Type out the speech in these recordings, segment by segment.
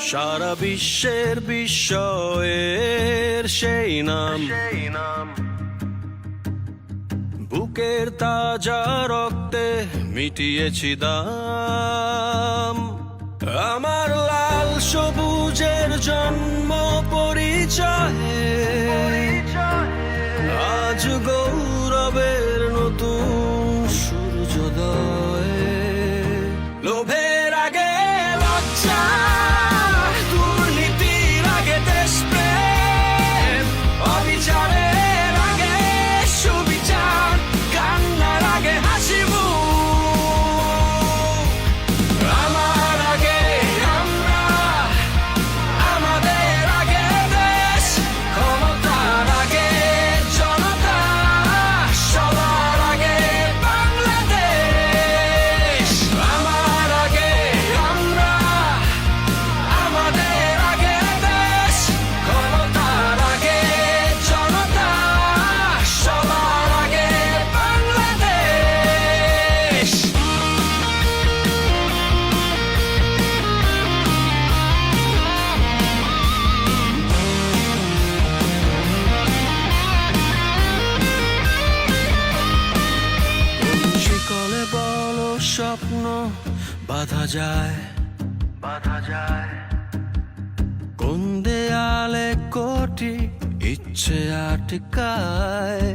সারা বিশ্বের বিস্ময়ের সেই নাম, বুকের তাজা রক্তে মিটিয়েছি দাম। আমার লাল সবুজের জন্ম পরিচয়ে আজ গৌরবের নতুন সূর্যোদয়। লোভের আগে লজ্জা, দুর্নীতির আগে দেশপ্রেম, অবিচারের আগে সুবিচার, কান্নার আগে হাসি মুখ। আমার আগে আমরা, আমাদের আগে দেশ, ক্ষমতার আগে জনতা, সবার আগে বাংলাদেশ। আমার আগে আমরা, আমাদের আগে দেশ, ক্ষমতার আগে জনতা, সবার আগে বাংলাদেশ। শিকলে বলো স্বপ্ন বাঁধা যায়, কোন দেয়ালে কোটি ইচ্ছে আটকায়।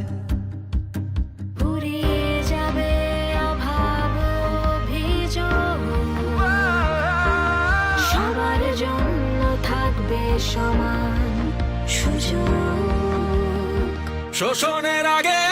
ফুরিয়ে যাবে অভাব অভিযোগ, সবার জন্য থাকবে সমান সুযোগ। শোষণের আগে